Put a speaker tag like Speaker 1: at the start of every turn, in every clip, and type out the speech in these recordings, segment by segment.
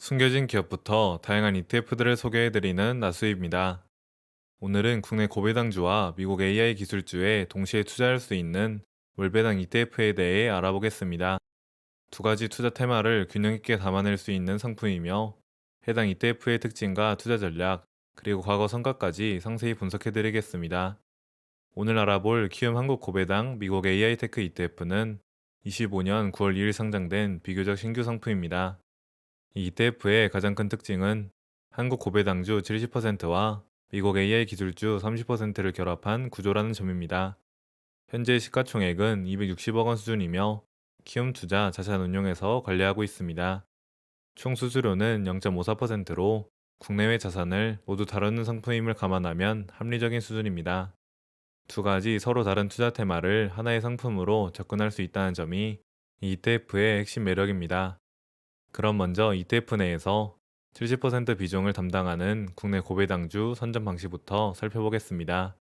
Speaker 1: 숨겨진 기업부터 다양한 ETF들을 소개해드리는 나수입니다. 오늘은 국내 고배당주와 미국 AI 기술주에 동시에 투자할 수 있는 월배당 ETF에 대해 알아보겠습니다. 두 가지 투자 테마를 균형 있게 담아낼 수 있는 상품이며 해당 ETF의 특징과 투자 전략, 그리고 과거 성과까지 상세히 분석해드리겠습니다. 오늘 알아볼 키움 한국 고배당 미국 AI 테크 ETF는 25년 9월 2일 상장된 비교적 신규 상품입니다. 이 ETF의 가장 큰 특징은 한국 고배당주 70%와 미국 AI 기술주 30%를 결합한 구조라는 점입니다. 현재 시가총액은 260억 원 수준이며 키움투자 자산운용에서 관리하고 있습니다. 총 수수료는 0.54%로 국내외 자산을 모두 다루는 상품임을 감안하면 합리적인 수준입니다. 두 가지 서로 다른 투자 테마를 하나의 상품으로 접근할 수 있다는 점이 이 ETF의 핵심 매력입니다. 그럼 먼저 ETF 내에서 70% 비중을 담당하는 국내 고배당주 선정 방식부터 살펴보겠습니다.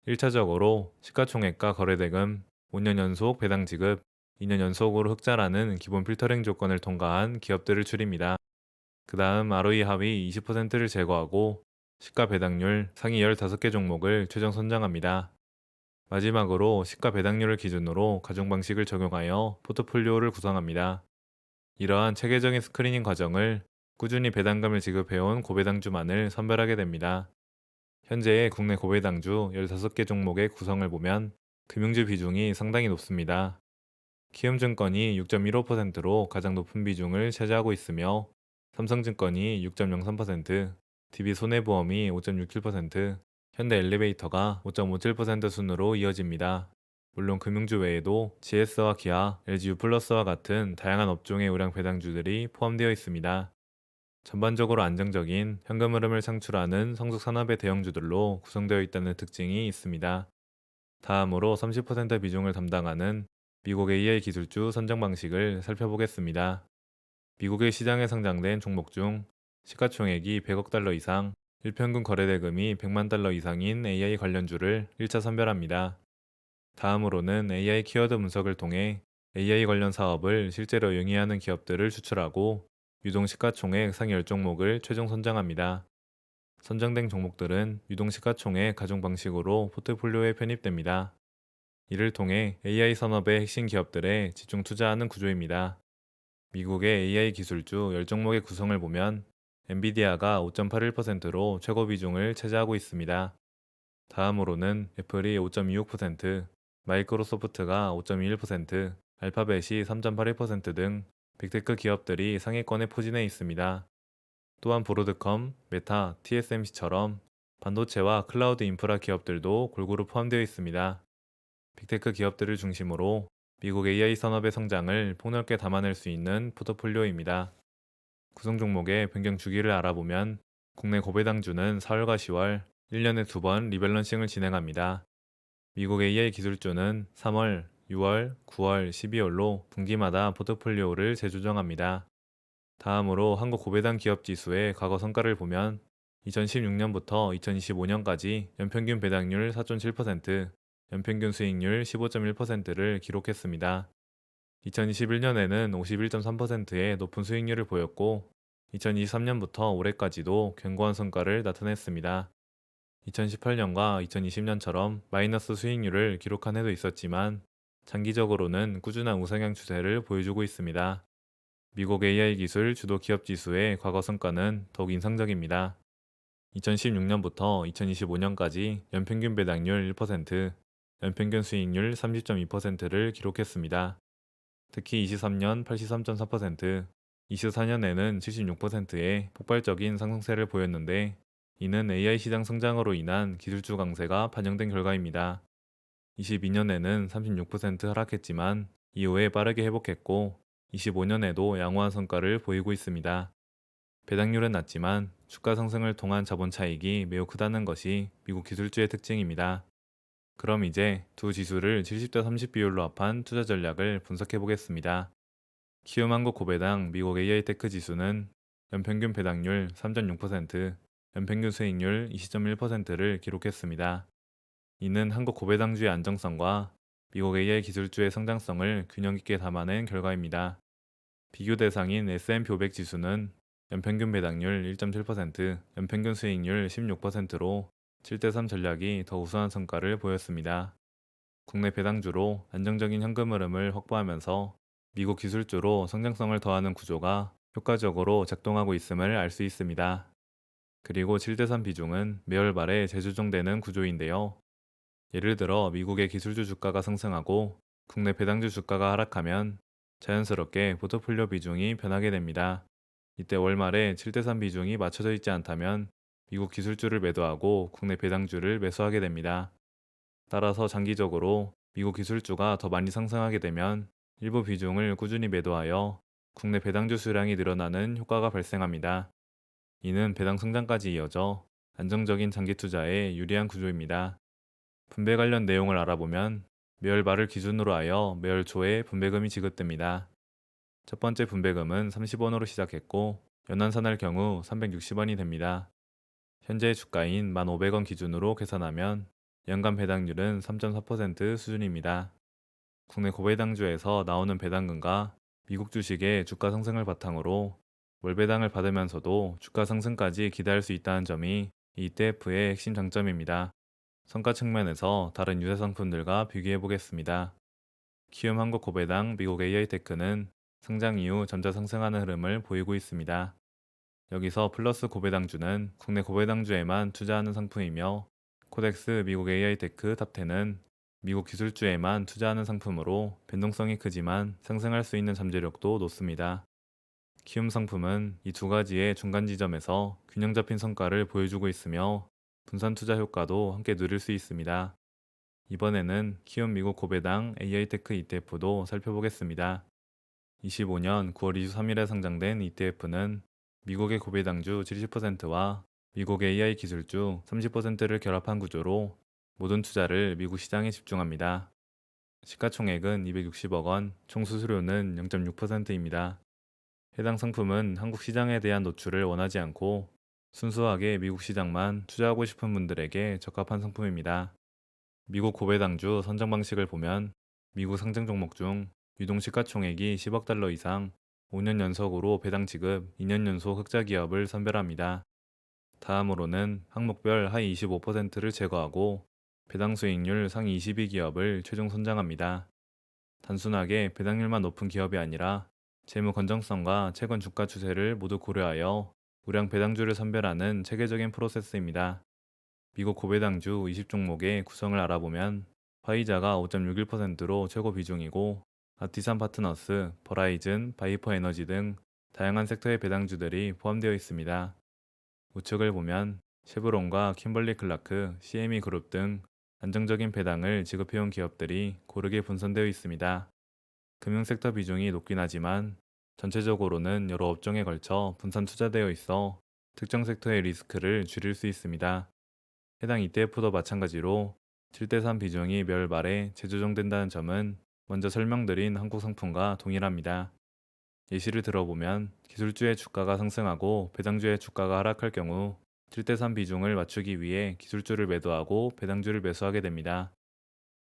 Speaker 1: 1차적으로 시가총액과 거래대금, 5년 연속 배당 지급, 2년 연속으로 흑자라는 기본 필터링 조건을 통과한 기업들을 추립니다. 그 다음 ROE 하위 20%를 제거하고 시가 배당률 상위 15개 종목을 최종 선정합니다. 마지막으로 시가 배당률을 기준으로 가중 방식을 적용하여 포트폴리오를 구성합니다. 이러한 체계적인 스크리닝 과정을 꾸준히 배당금을 지급해온 고배당주만을 선별하게 됩니다. 현재의 국내 고배당주 15개 종목의 구성을 보면 금융주 비중이 상당히 높습니다. 키움증권이 6.15%로 가장 높은 비중을 차지하고 있으며 삼성증권이 6.03%, DB손해보험이 5.67%, 현대엘리베이터가 5.57% 순으로 이어집니다. 물론 금융주 외에도 GS와 기아, LG유플러스와 같은 다양한 업종의 우량 배당주들이 포함되어 있습니다. 전반적으로 안정적인 현금 흐름을 창출하는 성숙 산업의 대형주들로 구성되어 있다는 특징이 있습니다. 다음으로 30% 비중을 담당하는 미국 AI 기술주 선정 방식을 살펴보겠습니다. 미국의 시장에 상장된 종목 중 시가총액이 100억 달러 이상, 일평균 거래대금이 100만 달러 이상인 AI 관련주를 1차 선별합니다. 다음으로는 AI 키워드 분석을 통해 AI 관련 사업을 실제로 영위하는 기업들을 추출하고 유동 시가총액 상위 10종목을 최종 선정합니다. 선정된 종목들은 유동 시가총액 가중 방식으로 포트폴리오에 편입됩니다. 이를 통해 AI 산업의 핵심 기업들에 집중 투자하는 구조입니다. 미국의 AI 기술주 10종목의 구성을 보면 엔비디아가 5.81%로 최고 비중을 차지하고 있습니다. 다음으로는 애플이 5.26%, 마이크로소프트가 5.21%, 알파벳이 3.81% 등 빅테크 기업들이 상위권에 포진해 있습니다. 또한 브로드컴, 메타, TSMC처럼 반도체와 클라우드 인프라 기업들도 골고루 포함되어 있습니다. 빅테크 기업들을 중심으로 미국 AI 산업의 성장을 폭넓게 담아낼 수 있는 포트폴리오입니다. 구성 종목의 변경 주기를 알아보면 국내 고배당주는 4월과 10월, 1년에 2번 리밸런싱을 진행합니다. 미국 AI 기술주는 3월, 6월, 9월, 12월로 분기마다 포트폴리오를 재조정합니다. 다음으로 한국 고배당 기업 지수의 과거 성과를 보면 2016년부터 2025년까지 연평균 배당률 4.7%, 연평균 수익률 15.1%를 기록했습니다. 2021년에는 51.3%의 높은 수익률을 보였고 2023년부터 올해까지도 견고한 성과를 나타냈습니다. 2018년과 2020년처럼 마이너스 수익률을 기록한 해도 있었지만 장기적으로는 꾸준한 우상향 추세를 보여주고 있습니다. 미국 AI 기술 주도 기업 지수의 과거 성과는 더욱 인상적입니다. 2016년부터 2025년까지 연평균 배당률 1%, 연평균 수익률 30.2%를 기록했습니다. 특히 23년 83.4%, 24년에는 76%의 폭발적인 상승세를 보였는데 이는 AI 시장 성장으로 인한 기술주 강세가 반영된 결과입니다. 22년에는 36% 하락했지만 이후에 빠르게 회복했고 25년에도 양호한 성과를 보이고 있습니다. 배당률은 낮지만 주가 상승을 통한 자본 차익이 매우 크다는 것이 미국 기술주의 특징입니다. 그럼 이제 두 지수를 70대 30 비율로 합한 투자 전략을 분석해 보겠습니다. 키움 한국 고배당 미국 AI 테크 지수는 연평균 배당률 3.6%, 연평균 수익률 20.1%를 기록했습니다. 이는 한국 고배당주의 안정성과 미국 AI 기술주의 성장성을 균형 있게 담아낸 결과입니다. 비교 대상인 S&P 500 지수는 연평균 배당률 1.7%, 연평균 수익률 16%로 7대3 전략이 더 우수한 성과를 보였습니다. 국내 배당주로 안정적인 현금 흐름을 확보하면서 미국 기술주로 성장성을 더하는 구조가 효과적으로 작동하고 있음을 알 수 있습니다. 그리고 7대3 비중은 매월 말에 재조정되는 구조인데요. 예를 들어 미국의 기술주 주가가 상승하고 국내 배당주 주가가 하락하면 자연스럽게 포트폴리오 비중이 변하게 됩니다. 이때 월말에 7대3 비중이 맞춰져 있지 않다면 미국 기술주를 매도하고 국내 배당주를 매수하게 됩니다. 따라서 장기적으로 미국 기술주가 더 많이 상승하게 되면 일부 비중을 꾸준히 매도하여 국내 배당주 수량이 늘어나는 효과가 발생합니다. 이는 배당 성장까지 이어져 안정적인 장기 투자에 유리한 구조입니다. 분배 관련 내용을 알아보면 매월 말을 기준으로 하여 매월 초에 분배금이 지급됩니다. 첫 번째 분배금은 30원으로 시작했고 연환산할 경우 360원이 됩니다. 현재의 주가인 1,500원 기준으로 계산하면 연간 배당률은 3.4% 수준입니다. 국내 고배당주에서 나오는 배당금과 미국 주식의 주가 상승을 바탕으로 월배당을 받으면서도 주가 상승까지 기대할 수 있다는 점이 이 ETF의 핵심 장점입니다. 성과 측면에서 다른 유사 상품들과 비교해 보겠습니다. 키움 한국 고배당 미국 AI테크는 상장 이후 점차 상승하는 흐름을 보이고 있습니다. 여기서 플러스 고배당주는 국내 고배당주에만 투자하는 상품이며 코덱스 미국 AI테크 탑10은 미국 기술주에만 투자하는 상품으로 변동성이 크지만 상승할 수 있는 잠재력도 높습니다. 키움 상품은 이 두 가지의 중간 지점에서 균형 잡힌 성과를 보여주고 있으며 분산 투자 효과도 함께 누릴 수 있습니다. 이번에는 키움 미국 고배당 AI테크 ETF도 살펴보겠습니다. 25년 9월 23일에 상장된 ETF는 미국의 고배당주 70%와 미국의 AI 기술주 30%를 결합한 구조로 모든 투자를 미국 시장에 집중합니다. 시가총액은 260억 원, 총 수수료는 0.6%입니다. 해당 상품은 한국 시장에 대한 노출을 원하지 않고 순수하게 미국 시장만 투자하고 싶은 분들에게 적합한 상품입니다. 미국 고배당주 선정 방식을 보면 미국 상장 종목 중 유동 시가총액이 10억 달러 이상, 5년 연속으로 배당 지급, 2년 연속 흑자 기업을 선별합니다. 다음으로는 항목별 하위 25%를 제거하고 배당 수익률 상위 22기업을 최종 선정합니다. 단순하게 배당률만 높은 기업이 아니라 재무 건전성과 최근 주가 추세를 모두 고려하여 우량 배당주를 선별하는 체계적인 프로세스입니다. 미국 고배당주 20종목의 구성을 알아보면 화이자가 5.61%로 최고 비중이고 아티산 파트너스, 버라이즌, 바이퍼 에너지 등 다양한 섹터의 배당주들이 포함되어 있습니다. 우측을 보면 쉐브론과 킴벌리 클라크, CME 그룹 등 안정적인 배당을 지급해온 기업들이 고르게 분산되어 있습니다. 금융섹터 비중이 높긴 하지만 전체적으로는 여러 업종에 걸쳐 분산 투자되어 있어 특정 섹터의 리스크를 줄일 수 있습니다. 해당 ETF도 마찬가지로 7대3 비중이 매월 말에 재조정된다는 점은 먼저 설명드린 한국 상품과 동일합니다. 예시를 들어보면 기술주의 주가가 상승하고 배당주의 주가가 하락할 경우 7대3 비중을 맞추기 위해 기술주를 매도하고 배당주를 매수하게 됩니다.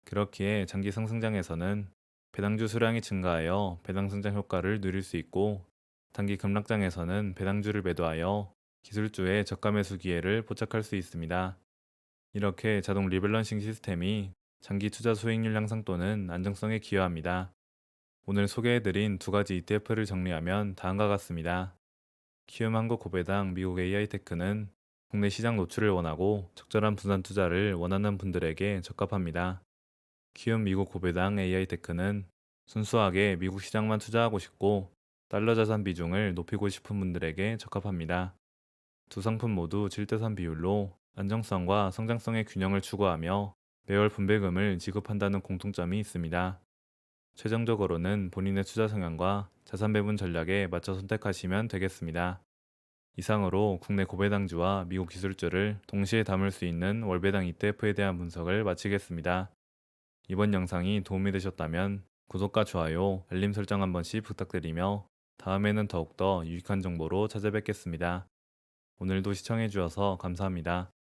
Speaker 1: 그렇기에 장기 상승장에서는 배당주 수량이 증가하여 배당 성장 효과를 누릴 수 있고 단기 급락장에서는 배당주를 매도하여 기술주의 저가 매수 기회를 포착할 수 있습니다. 이렇게 자동 리밸런싱 시스템이 장기 투자 수익률 향상 또는 안정성에 기여합니다. 오늘 소개해드린 두 가지 ETF를 정리하면 다음과 같습니다. 키움 한국 고배당 미국 AI테크는 국내 시장 노출을 원하고 적절한 분산 투자를 원하는 분들에게 적합합니다. 키움 미국 고배당 AI테크는 순수하게 미국 시장만 투자하고 싶고 달러 자산 비중을 높이고 싶은 분들에게 적합합니다. 두 상품 모두 7대3 비율로 안정성과 성장성의 균형을 추구하며 매월 분배금을 지급한다는 공통점이 있습니다. 최종적으로는 본인의 투자 성향과 자산 배분 전략에 맞춰 선택하시면 되겠습니다. 이상으로 국내 고배당주와 미국 기술주를 동시에 담을 수 있는 월배당 ETF에 대한 분석을 마치겠습니다. 이번 영상이 도움이 되셨다면 구독과 좋아요, 알림 설정 한 번씩 부탁드리며 다음에는 더욱더 유익한 정보로 찾아뵙겠습니다. 오늘도 시청해주셔서 감사합니다.